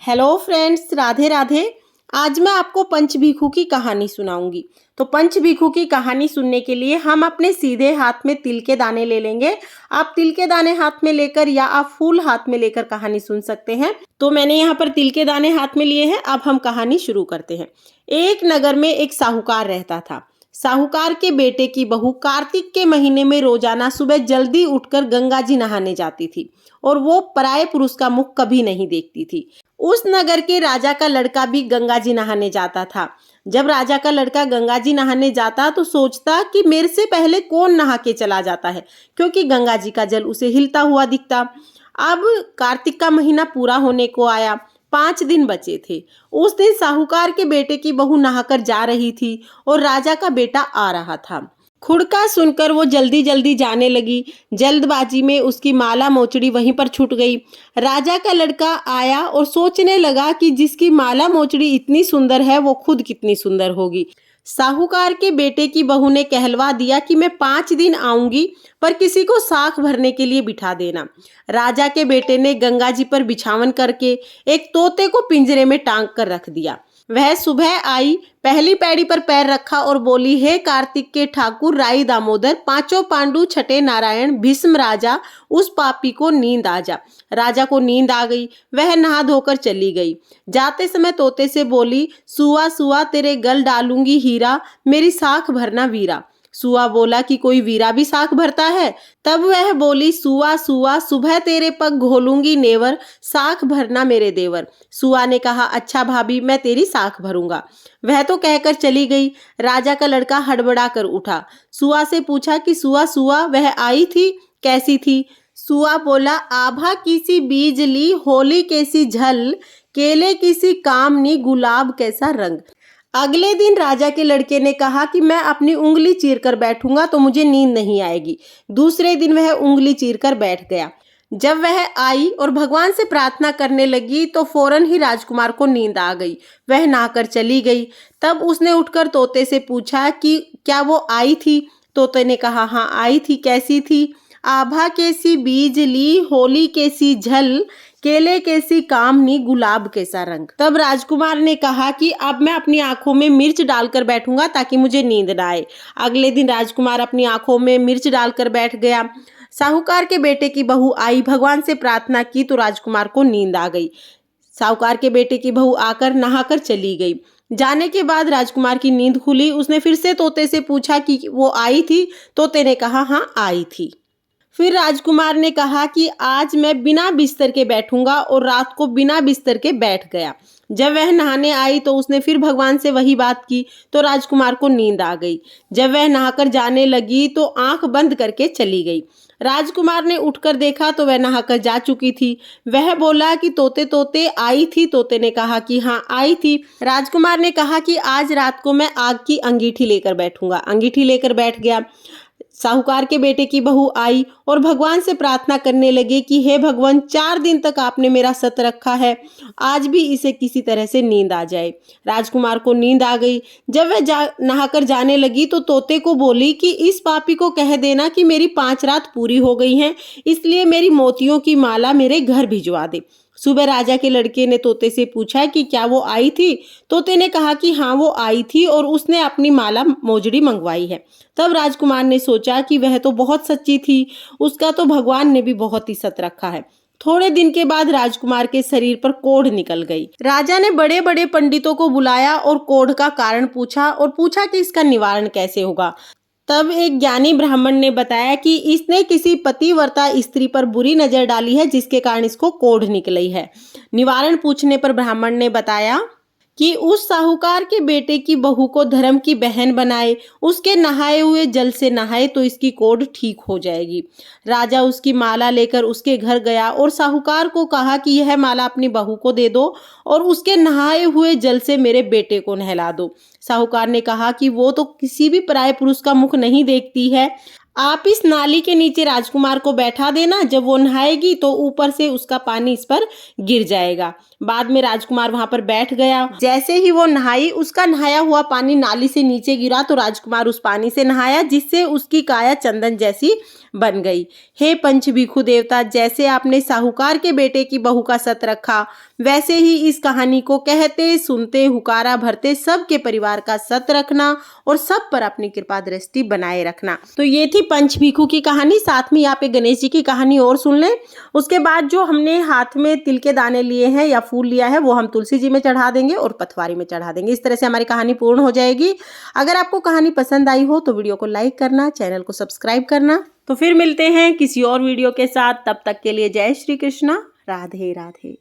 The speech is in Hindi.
Hello friends, Radhe Radhe. आज मैं आपको पंचभिखु की कहानी सुनाऊंगी। तो पंचभिखु की कहानी सुनने के लिए हम अपने सीधे हाथ में तिल के दाने ले लेंगे। आप तिल के दाने हाथ में लेकर या आप फूल हाथ में लेकर कहानी सुन सकते हैं। तो मैंने यहाँ पर तिल के दाने हाथ में लिए हैं। अब हम कहानी शुरू करते हैं। एक नगर में एक साहूकार रहता था। साहूकार के बेटे की बहू कार्तिक के महीने में रोजाना सुबह जल्दी उठकर गंगा जी नहाने जाती थी और वो पराये पुरुष का मुख कभी नहीं देखती थी। उस नगर के राजा का लड़का भी गंगा जी नहाने जाता था। जब राजा का लड़का गंगा जी नहाने जाता तो सोचता कि मेरे से पहले कौन नहा के चला जाता है, क्योंकि गंगा जी का जल उसे हिलता हुआ दिखता। अब कार्तिक का महीना पूरा होने को आया, 5 दिन बचे थे। उस दिन साहूकार के बेटे की बहू नहाकर जा रही थी और राजा का बेटा आ रहा था। खुड़का सुनकर वो जल्दी जल्दी जाने लगी। जल्दबाजी में उसकी माला मोचड़ी वहीं पर छूट गई। राजा का लड़का आया और सोचने लगा कि जिसकी माला मोचड़ी इतनी सुंदर है वो खुद कितनी सुंदर होगी। साहूकार के बेटे की बहू ने कहलवा दिया कि मैं 5 दिन आऊंगी, पर किसी को साख भरने के लिए बिठा देना। राजा के बेटे ने गंगा जी पर बिछावन करके एक तोते को पिंजरे में टांग कर रख दिया। वह सुबह आई, पहली पैड़ी पर पैर रखा और बोली, हे कार्तिक के ठाकुर राई दामोदर, पांचों पांडु छठे नारायण भीष्म राजा, उस पापी को नींद आ जा। राजा को नींद आ गई। वह नहा धोकर चली गई। जाते समय तोते से बोली, सुआ सुआ तेरे गल डालूंगी हीरा, मेरी साख भरना वीरा। सुआ बोला कि कोई वीरा भी साख भरता है। तब वह बोली, सुआ सुआ सुबह तेरे पग घोलूंगी नेवर, साख भरना मेरे देवर। सुआ ने कहा, अच्छा भाभी, मैं तेरी साख भरूंगा। वह तो कहकर चली गई। राजा का लड़का हड़बड़ा कर उठा। सुआ से पूछा कि सुआ सुआ वह आई थी, कैसी थी? सुआ बोला, आभा किसी बीज ली, होली कैसी झल, केले किसी कामनी, गुलाब कैसा रंग। अगले दिन राजा के लड़के ने कहा कि मैं अपनी उंगली चीर कर बैठूंगा तो मुझे नींद नहीं आएगी। दूसरे दिन वह उंगली चीर कर बैठ गया। जब वह आई और भगवान से प्रार्थना करने लगी तो फौरन ही राजकुमार को नींद आ गई। वह नहाकर चली गई। तब उसने उठकर तोते से पूछा कि क्या वो आई थी? तोते ने कहा, हाँ आई थी। कैसी थी? आभा कैसी बीज ली, होली कैसी झल, केले कैसी कामनी, गुलाब कैसा रंग। तब राजकुमार ने कहा कि अब मैं अपनी आंखों में मिर्च डालकर बैठूंगा ताकि मुझे नींद ना आए। अगले दिन राजकुमार अपनी आंखों में मिर्च डालकर बैठ गया। साहूकार के बेटे की बहू आई, भगवान से प्रार्थना की तो राजकुमार को नींद आ गई। साहूकार के बेटे की बहू आकर नहाकर चली गई। जाने के बाद राजकुमार की नींद खुली। उसने फिर से तोते से पूछा कि वो आई थी? तोते ने कहा, हाँ आई थी। फिर राजकुमार ने कहा कि आज मैं बिना बिस्तर के बैठूंगा और रात को बिना बिस्तर के बैठ गया। जब वह नहाने आई तो उसने फिर भगवान से वही बात की तो राजकुमार को नींद आ गई। जब वह नहाकर जाने लगी तो आंख बंद करके चली गई। राजकुमार ने उठकर देखा तो वह नहाकर जा चुकी थी। वह बोला कि तोते तोते आई थी? तोते ने कहा कि हाँ आई थी। राजकुमार ने कहा कि आज रात को मैं आग की अंगीठी लेकर बैठूंगा। अंगीठी लेकर बैठ गया। साहूकार के बेटे की बहू आई और भगवान से प्रार्थना करने लगे कि हे भगवान, 4 दिन तक आपने मेरा सत रखा है, आज भी इसे किसी तरह से नींद आ जाए। राजकुमार को नींद आ गई। जब वह नहाकर जाने लगी तो तोते को बोली कि इस पापी को कह देना कि मेरी 5 रात पूरी हो गई हैं, इसलिए मेरी मोतियों की माला मेरे घर भिजवा दे। सुबह राजा के लड़के ने तोते से पूछा कि क्या वो आई थी? तोते ने कहा कि हाँ वो आई थी और उसने अपनी माला मोजड़ी मंगवाई है। तब राजकुमार ने सोचा कि वह तो बहुत सच्ची थी, उसका तो भगवान ने भी बहुत ही सत रखा है। थोड़े दिन के बाद राजकुमार के शरीर पर कोढ़ निकल गई। राजा ने बड़े बड़े पंडितों को बुलाया और कोढ़ का कारण पूछा और पूछा कि इसका निवारण कैसे होगा। तब एक ज्ञानी ब्राह्मण ने बताया कि इसने किसी पतिव्रता स्त्री पर बुरी नजर डाली है, जिसके कारण इसको कोढ़ निकली है। निवारण पूछने पर ब्राह्मण ने बताया कि उस साहूकार के बेटे की बहू को धर्म की बहन बनाए, उसके नहाए हुए जल से नहाए तो इसकी कोढ़ ठीक हो जाएगी। राजा उसकी माला लेकर उसके घर गया और साहूकार को कहा कि यह माला अपनी बहू को दे दो और उसके नहाए हुए जल से मेरे बेटे को नहला दो। साहूकार ने कहा कि वो तो किसी भी पराये पुरुष का मुख नहीं देखती है, आप इस नाली के नीचे राजकुमार को बैठा देना, जब वो नहाएगी तो ऊपर से उसका पानी इस पर गिर जाएगा। बाद में राजकुमार वहां पर बैठ गया। जैसे ही वो नहाई, उसका नहाया हुआ पानी नाली से नीचे गिरा तो राजकुमार उस पानी से नहाया, जिससे उसकी काया चंदन जैसी बन गई। हे पंचभिखु देवता, जैसे आपने साहूकार के बेटे की बहू का सत रखा, वैसे ही इस कहानी को कहते सुनते हुकारा भरते सबके परिवार का सत रखना और सब पर अपनी कृपा दृष्टि बनाए रखना। तो ये थी पंच भिखू की कहानी। साथ में यहाँ पे गणेश जी की कहानी और सुन लें। उसके बाद जो हमने हाथ में तिल के दाने लिए हैं या फूल लिया है वो हम तुलसी जी में चढ़ा देंगे और पथवारी में चढ़ा देंगे। इस तरह से हमारी कहानी पूर्ण हो जाएगी। अगर आपको कहानी पसंद आई हो तो वीडियो को लाइक करना, चैनल को सब्सक्राइब करना। तो फिर मिलते हैं किसी और वीडियो के साथ। तब तक के लिए जय श्री कृष्णा, राधे राधे।